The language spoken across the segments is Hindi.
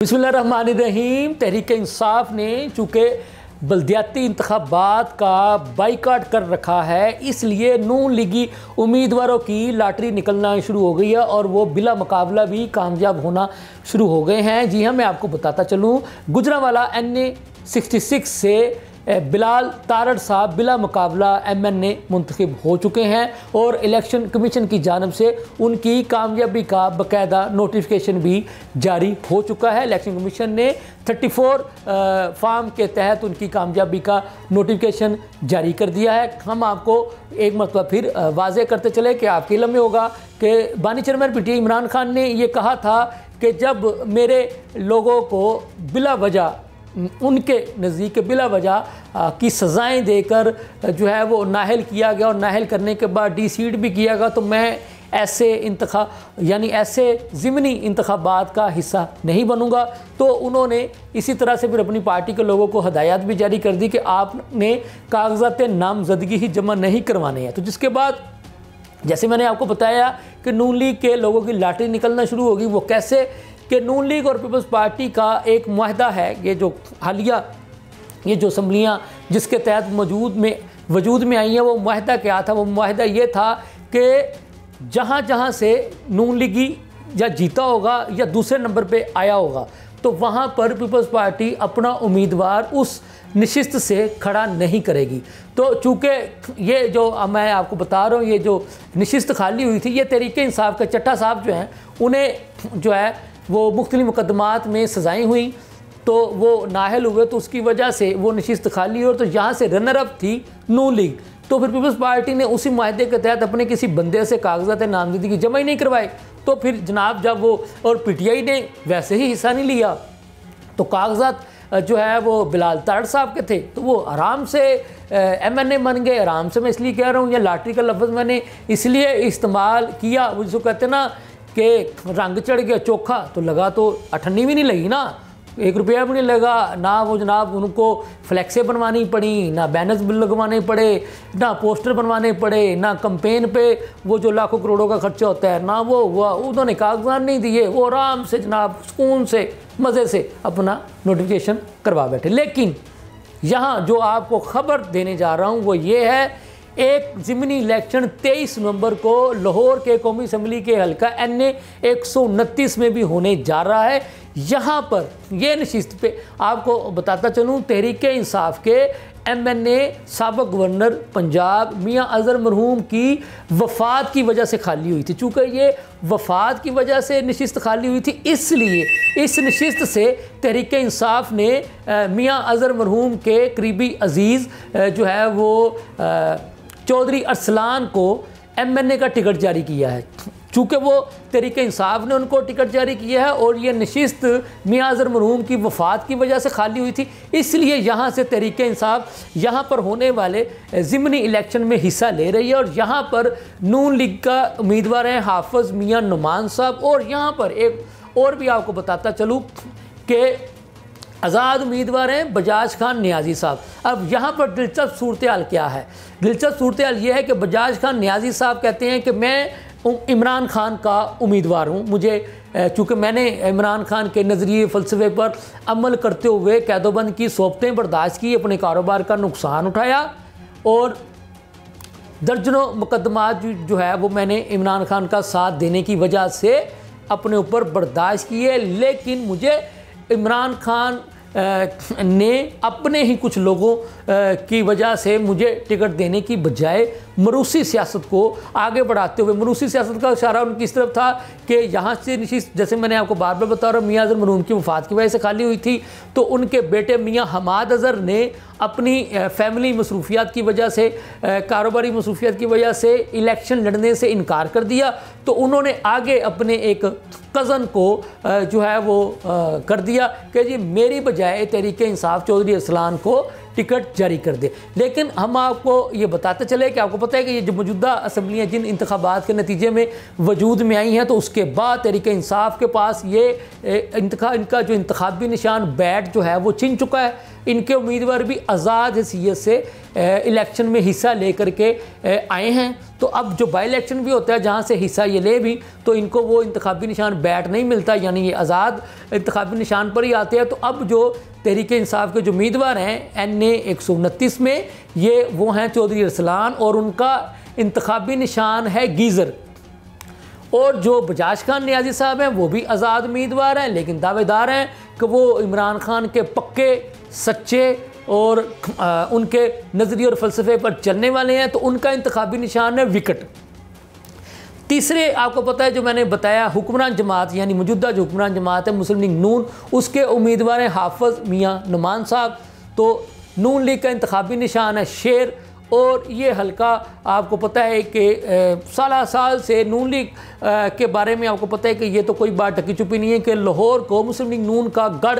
बिस्मिल्लाहिर्रहमानिर्रहीम। तहरीक इंसाफ ने चूँकि बल्दियाती इंतखाबात का बाइकाट कर रखा है, इसलिए नून लीगी उम्मीदवारों की लॉटरी निकलना शुरू हो गई है और वो बिला मुकाबला भी कामयाब होना शुरू हो गए हैं। जी हाँ, मैं आपको बताता चलूँ, गुजरांवाला NA 66 से बिलाल तारड़ साहब बिला मुकाबला MNA मुंतखब हो चुके हैं और इलेक्शन कमीशन की जानब से उनकी कामयाबी का बाकायदा नोटिफिकेशन भी जारी हो चुका है। इलेक्शन कमीशन ने 34 फार्म के तहत उनकी कामयाबी का नोटिफिकेशन जारी कर दिया है। हम आपको एक मरतबा फिर वाज़े करते चले कि आपके इल्म में होगा कि बानी चेयरमैन PTI इमरान खान ने ये कहा था कि जब मेरे लोगों को बिला वजह उनके नज़दीक बिला वजह की सज़ाएं देकर जो है वो नाहल किया गया और नाहल करने के बाद डिसीड भी किया गया, तो मैं ऐसे यानी ऐसे ज़िमनी इंतखाबात का हिस्सा नहीं बनूंगा। तो उन्होंने इसी तरह से फिर अपनी पार्टी के लोगों को हदायत भी जारी कर दी कि आपने कागजात नामजदगी ही जमा नहीं करवाने हैं। तो जिसके बाद जैसे मैंने आपको बताया कि नून लीग के लोगों की लॉटरी निकलना शुरू होगी। वो कैसे कि नून लीग और पीपल्स पार्टी का एक मुआहदा है, ये जो हालिया ये जो असम्बलियाँ जिसके तहत वजूद में आई हैं, वो मुआहदा क्या था? वो मुआहदा ये था कि जहाँ जहाँ से नून लीगी या जीता होगा या दूसरे नंबर पे आया होगा, तो वहाँ पर पीपल्स पार्टी अपना उम्मीदवार उस नशिस्त से खड़ा नहीं करेगी। तो चूँकि ये जो मैं आपको बता रहा हूँ, ये जो नशिस्त खाली हुई थी, ये तहरीक इंसाफ के चट्टा साहब जो हैं, उन्हें जो है वो मुख्तलिफ मुकदमात में सज़ाएँ हुई, तो वो नाहल हुए, तो उसकी वजह से वो नशिस्त खाली हुई। तो यहाँ से रनर अप थी नून लीग। तो फिर पीपल्स पार्टी ने उसी मुआहदे के तहत अपने किसी बंदे से कागजात नामजदगी जमा ही नहीं करवाए। तो फिर जनाब जब वो और PTI ने वैसे ही हिस्सा नहीं लिया, तो कागजात जो है वो बिलाल तारड़ साहब के थे, तो वो आराम से MNA बन गए। आराम से मैं इसलिए कह रहा हूँ, ये लॉटरी का लफ्ज़ मैंने इसलिए इस्तेमाल किया, वो जिसको कहते हैं ना कि रंग चढ़ गया चोखा, तो लगा तो अठन्नी भी नहीं लगी ना, 1 रुपया भी नहीं लगा ना। वो जनाब उनको फ्लैक्सें बनवानी पड़ी, ना बैनर्स लगवाने पड़े, ना पोस्टर बनवाने पड़े, ना कैंपेन पे वो जो लाखों करोड़ों का खर्चा होता है, ना वो उन्होंने कागजात नहीं दिए। वो आराम से जनाब सुकून से मज़े से अपना नोटिफिकेशन करवा बैठे। लेकिन यहाँ जो आपको ख़बर देने जा रहा हूँ वो ये है, एक ज़िमनी इलेक्शन 23 नवंबर को लाहौर के कौमी असम्बली के हल्का NA 129 में भी होने जा रहा है। यहाँ पर ये नशिस्त पे आपको बताता चलूँ, तहरीक इंसाफ के MNA साबिक़ गवर्नर पंजाब मियाँ अज़हर मरहूम की वफ़ात की वजह से खाली हुई थी। चूँकि ये वफ़ात की वजह से नशिस्त खाली हुई थी, इसलिए इस नशिस्त से तहरीक इंसाफ ने मियाँ अज़हर मरहूम के करीबी अज़ीज़ जो है वो चौधरी अरसलान को MNA का टिकट जारी किया है। चूँकि वो तहरीक इंसाफ ने उनको टिकट जारी किया है और ये नशिस्त मियाँ अज़हर मरहूम की वफ़ात की वजह से खाली हुई थी, इसलिए यहाँ से तहरीक इंसाफ यहाँ पर होने वाले ज़िमनी इलेक्शन में हिस्सा ले रही है। और यहाँ पर नून लीग का उम्मीदवार हैं हाफ़िज़ मियाँ नुमान साहब। और यहाँ पर एक और भी आपको बताता चलूँ कि आज़ाद उम्मीदवार हैं बजाज खान नियाज़ी साहब। अब यहाँ पर दिलचस्प सूरत हाल क्या है? दिलचस्प सूरत हाल ये है कि बजाज खान नियाज़ी साहब कहते हैं कि मैं इमरान खान का उम्मीदवार हूँ। मुझे चूँकि मैंने इमरान खान के नज़रिए फ़लसफ़े पर अमल करते हुए कैदोबंद की सोबतें बर्दाश्त की, अपने कारोबार का नुकसान उठाया और दर्जनों मुकदमात जो है वो मैंने इमरान खान का साथ देने की वजह से अपने ऊपर बर्दाश्त किए। लेकिन मुझे इमरान खान ने अपने ही कुछ लोगों की वजह से मुझे टिकट देने की बजाय मरूसी सियासत को आगे बढ़ाते हुए, मरूसी सियासत का इशारा उनकी इस तरफ था कि यहाँ से नशिस्त, जैसे मैंने आपको बार बार बता रहा हूँ, मियाँ अज़हर मरहूम की वफ़ात की वजह से खाली हुई थी, तो उनके बेटे मियाँ हमाद अज़हर ने अपनी फैमिली मसरूफियात की वजह से, कारोबारी मसरूफियात की वजह से इलेक्शन लड़ने से इनकार कर दिया। तो उन्होंने आगे अपने एक कज़न को जो है वो कर दिया कि जी मेरी बजाय तहरीक इंसाफ चौधरी अरसलान को टिकट जारी कर दे। लेकिन हम आपको ये बताते चले कि आपको पता है कि ये जो मौजूदा असम्बलियाँ जिन इंतखाबात के नतीजे में वजूद में आई हैं, तो उसके बाद तहरीक इंसाफ के पास ये इनका जो इंतखाबी निशान बैट जो है वो छिन चुका है। इनके उम्मीदवार भी आज़ाद हैसियत से इलेक्शन में हिस्सा लेकर के आए हैं। तो अब जो बाई इलेक्शन भी होता है जहाँ से हिस्सा ये ले भी, तो इनको वो इंतखाबी निशान बैट नहीं मिलता, यानी ये आज़ाद इंतखाबी निशान पर ही आते हैं। तो अब जो तहरीक-ए इंसाफ के जो उम्मीदवार हैं NA 129 में, ये वो हैं चौधरी अरसलान, और उनका इंतखाबी निशान है गीज़र। और जो बजाज खान नियाज़ी साहब हैं वो भी आज़ाद उम्मीदवार हैं, लेकिन दावेदार हैं कि वो इमरान खान के पक्के, सच्चे और उनके नज़रिए और फ़लसफ़े पर चलने वाले हैं। तो उनका इंतखाबी निशान है विकेट। तीसरे आपको पता है जो मैंने बताया हुक्मरान जमात, यानी मौजूदा जो हुक्मरान जमात है मुस्लिम लीग नून, उसके उम्मीदवार हैं हाफिज़ मियाँ नुमान साहब। तो नून लीग का इंतखाबी निशान है शेर। और ये हल्का आपको पता है कि साल से नून लीग के बारे में आपको पता है कि ये तो कोई बात ढकी छुपी नहीं है कि लाहौर को मुस्लिम लीग नून का गढ़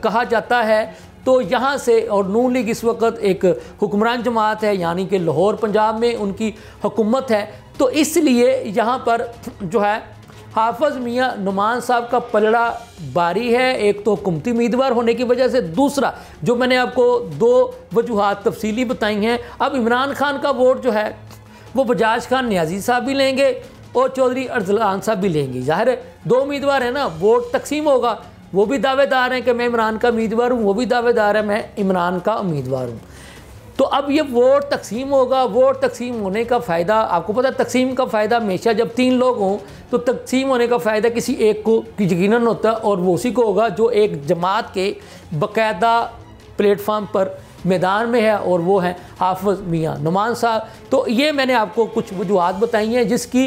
कहा जाता है। तो यहाँ से, और नून लीग इस वक्त एक हुक्मरान जमात है, यानी कि लाहौर पंजाब में उनकी हुकूमत है। तो इसलिए यहाँ पर जो है हाफिज़ मियाँ नुमान साहब का पलड़ा भारी है, एक तो हुकूमती उम्मीदवार होने की वजह से, दूसरा जो मैंने आपको 2 वजूहात तफसीली बताई हैं। अब इमरान खान का वोट जो है वो बजाज खान नियाज़ी साहब भी लेंगे और चौधरी अरसलान साहब भी लेंगे। ज़ाहिर है 2 उम्मीदवार हैं ना, वोट तकसीम होगा। वो भी दावेदार हैं कि मैं इमरान का उम्मीदवार हूँ, वो भी दावेदार है मैं इमरान का उम्मीदवार हूँ। तो अब ये वोट तकसीम होगा। वोट तकसीम होने का फ़ायदा आपको पता है, तकसीम का फ़ायदा हमेशा जब 3 लोग हों तो तकसीम होने का फ़ायदा किसी एक को यकीनन होता है, और वो उसी को होगा जो एक जमात के बाकायदा प्लेटफार्म पर मैदान में है, और वो है हाफिज़ मियाँ नुमान साहब। तो ये मैंने आपको कुछ वजूहात बताई हैं जिसकी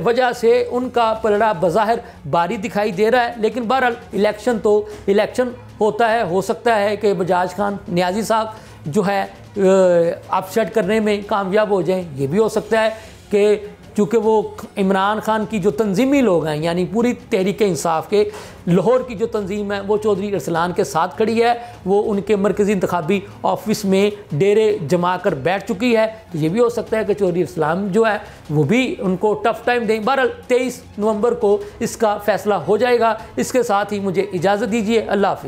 वजह से उनका पलड़ा बज़ाहिर भारी दिखाई दे रहा है। लेकिन बहरहाल इलेक्शन तो इलेक्शन होता है, हो सकता है कि बजाज खान नियाज़ी साहब जो है अपसेट करने में कामयाब हो जाएं। ये भी हो सकता है कि चूँकि वो इमरान खान की जो तंजीमी लोग हैं, यानी पूरी तहरीक-ए इंसाफ के लाहौर की जो तंजीम है वो चौधरी अरसलान के साथ खड़ी है, वो उनके मरकज़ी इंतखाबी ऑफिस में डेरे जमा कर बैठ चुकी है। तो ये भी हो सकता है कि चौधरी अरसलान जो है वो भी उनको टफ़ टाइम दें। बहरहाल 23 नवंबर को इसका फ़ैसला हो जाएगा। इसके साथ ही मुझे इजाज़त दीजिए। अल्लाह हाफ़िज़।